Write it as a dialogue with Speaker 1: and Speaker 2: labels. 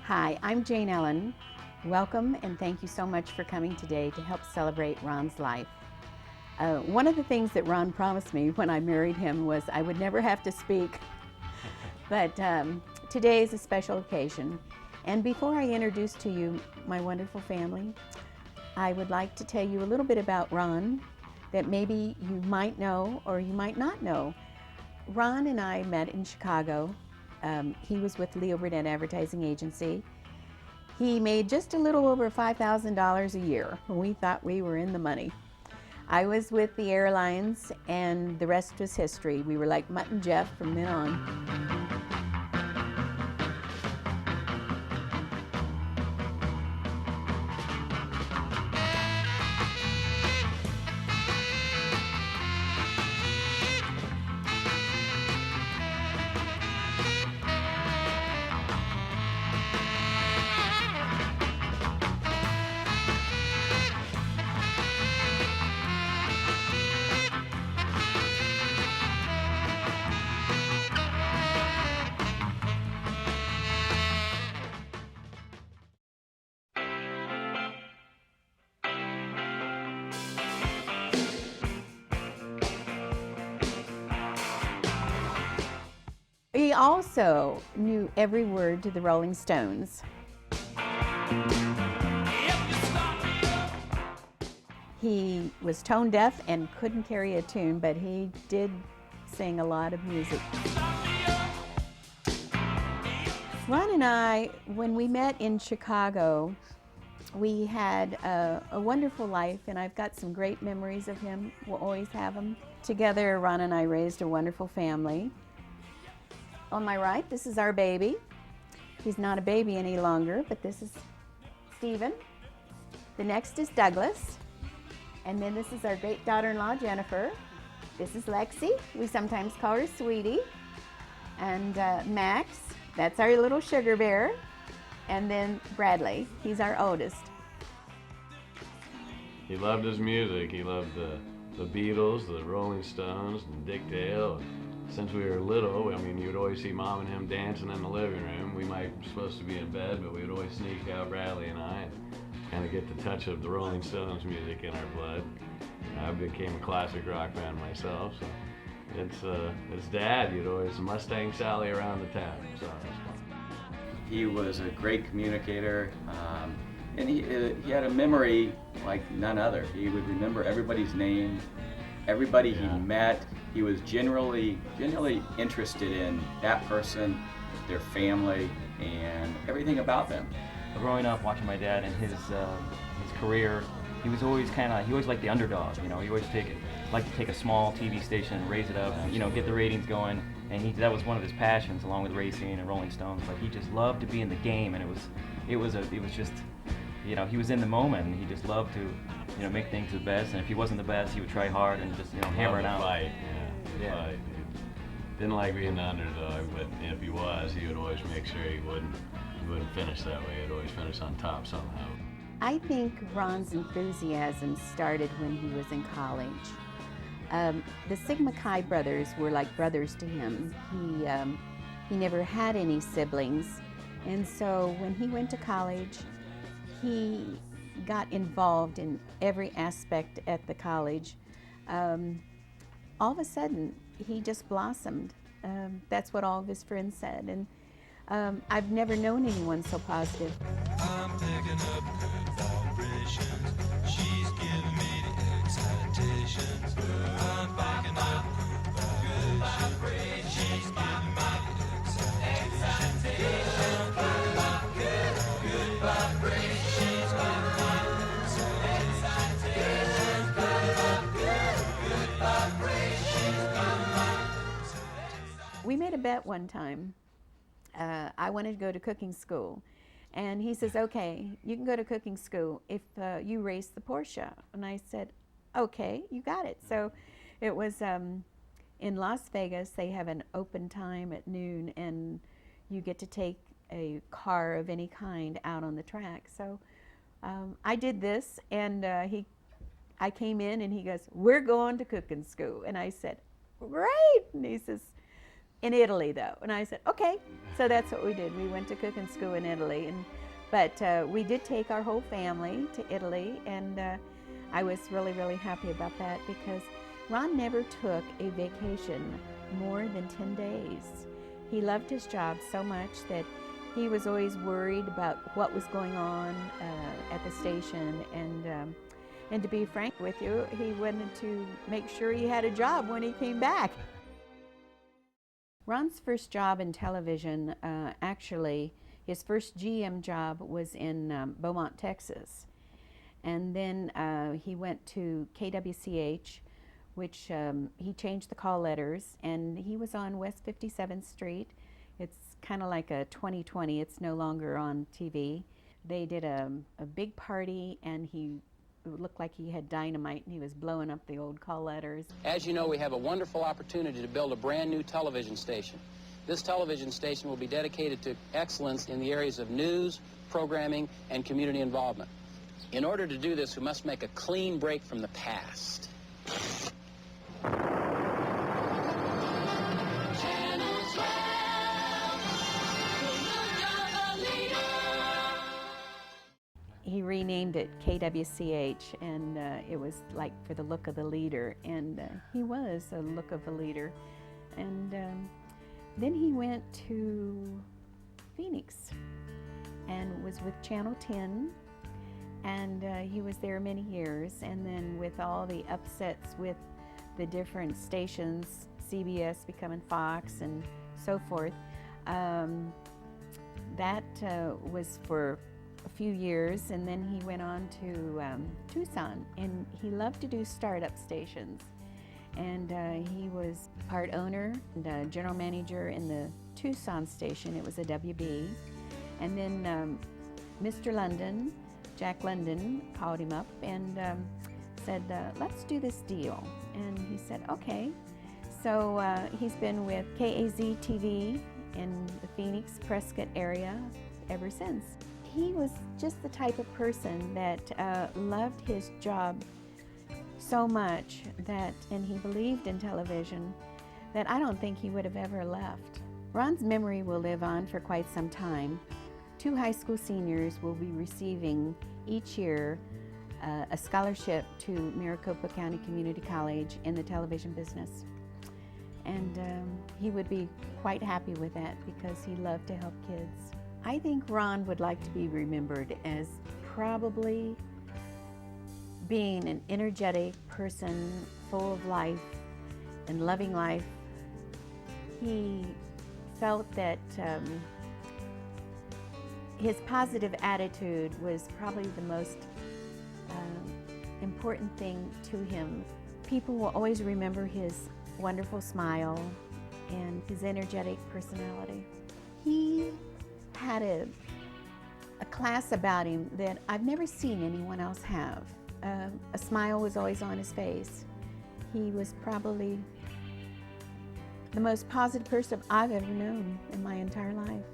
Speaker 1: Hi, I'm Jane Ellen. Welcome and thank you so much for coming today to help celebrate Ron's life. One of the things that Ron promised me when I married him was I would never have to speak, but today is a special occasion. And before I introduce to you my wonderful family, I would like to tell you a little bit about Ron that maybe you might know or you might not know. Ron and I met in Chicago. He was with Leo Burnett Advertising Agency. He made just a little over $5,000 a year. We thought we were in the money. I was with the airlines, and the rest was history. We were like Mutt and Jeff from then on. He also knew every word to the Rolling Stones. He was tone deaf and couldn't carry a tune, but he did sing a lot of music. Ron and I, when we met in Chicago, we had a wonderful life, and I've got some great memories of him. We'll always have them. Together, Ron and I raised a wonderful family. On my right, this is our baby. He's not a baby any longer, but this is Stephen. The next is Douglas. And then this is our great daughter-in-law, Jennifer. This is Lexi. We sometimes call her Sweetie. And Max, that's our little sugar bear. And then Bradley, he's our oldest.
Speaker 2: He loved his music. He loved the Beatles, the Rolling Stones, and Dick Dale. Since we were little, I mean, you would always see Mom and him dancing in the living room. We might be supposed to be in bed, but we would always sneak out, Bradley and I, and kind of get the touch of the Rolling Stones music in our blood. I became a classic rock fan myself, so it's Dad. You'd always Mustang Sally around the town, so it was fun.
Speaker 3: He was a great communicator, and he had a memory like none other. He would remember everybody's name, everybody he met. He was generally interested in that person, their family, and everything about them.
Speaker 4: Growing up, watching my dad and his career, he was always he always liked the underdog. You know, he always liked to take a small TV station and raise it up, you know, get the ratings going. And that was one of his passions, along with racing and Rolling Stones. Like, he just loved to be in the game, and it was just, you know, he was in the moment, and he just loved to, you know, make things the best. And if he wasn't the best, he would try hard and just, you know, hammer it out.
Speaker 2: Fight, yeah. Fight. He didn't like being the underdog, but if he was, he would always make sure he wouldn't finish that way. He'd always finish on top somehow.
Speaker 1: I think Ron's enthusiasm started when he was in college. The Sigma Chi brothers were like brothers to him. He never had any siblings, and so when he went to college, he got involved in every aspect at the college. All of a sudden, he just blossomed. That's what all of his friends said, and I've never known anyone so positive.
Speaker 5: I'm picking up good vibrations. She's giving me the excitations. I'm picking up good vibrations. She's giving me the excitations. Good vibrations. She's giving me the excitations. Good vibrations.
Speaker 1: We made a bet one time. I wanted to go to cooking school. And he says, okay, you can go to cooking school if you race the Porsche. And I said, okay, you got it. So it was in Las Vegas. They have an open time at noon, and you get to take a car of any kind out on the track. So I did this, and I came in, and he goes, we're going to cooking school. And I said, great. And he says, in Italy though. And I said, okay. So that's what we did. We went to cooking school in Italy. But we did take our whole family to Italy, and I was really, really happy about that because Ron never took a vacation more than 10 days. He loved his job so much that he was always worried about what was going on at the station, and to be frank with you, he wanted to make sure he had a job when he came back. Ron's first job in television, actually, his first GM job was in Beaumont, Texas. And then he went to KWCH, which he changed the call letters, and he was on West 57th Street. It's kind of like a 2020, it's no longer on TV. They did a big party, and it looked like he had dynamite, and he was blowing up the old call letters.
Speaker 6: As you know, we have a wonderful opportunity to build a brand new television station. This television station will be dedicated to excellence in the areas of news, programming, and community involvement. In order to do this, we must make a clean break from the past.
Speaker 1: He renamed it KWCH, and it was like for the look of the leader, and he was a look of a leader. And then he went to Phoenix and was with Channel 10, and he was there many years. And then with all the upsets with the different stations, CBS becoming Fox and so forth, that was for a few years, and then he went on to Tucson, and he loved to do startup stations. And he was part owner and general manager in the Tucson station. It was a WB. And then Mr. London, Jack London, called him up and said, let's do this deal. And he said, okay. So he's been with KAZ TV in the Phoenix, Prescott area ever since. He was just the type of person that loved his job so much that, and he believed in television, that I don't think he would have ever left. Ron's memory will live on for quite some time. 2 high school seniors will be receiving each year a scholarship to Maricopa County Community College in the television business. And he would be quite happy with that because he loved to help kids. I think Ron would like to be remembered as probably being an energetic person, full of life and loving life. He felt that his positive attitude was probably the most important thing to him. People will always remember his wonderful smile and his energetic personality. He had a class about him that I've never seen anyone else have. A smile was always on his face. He was probably the most positive person I've ever known in my entire life.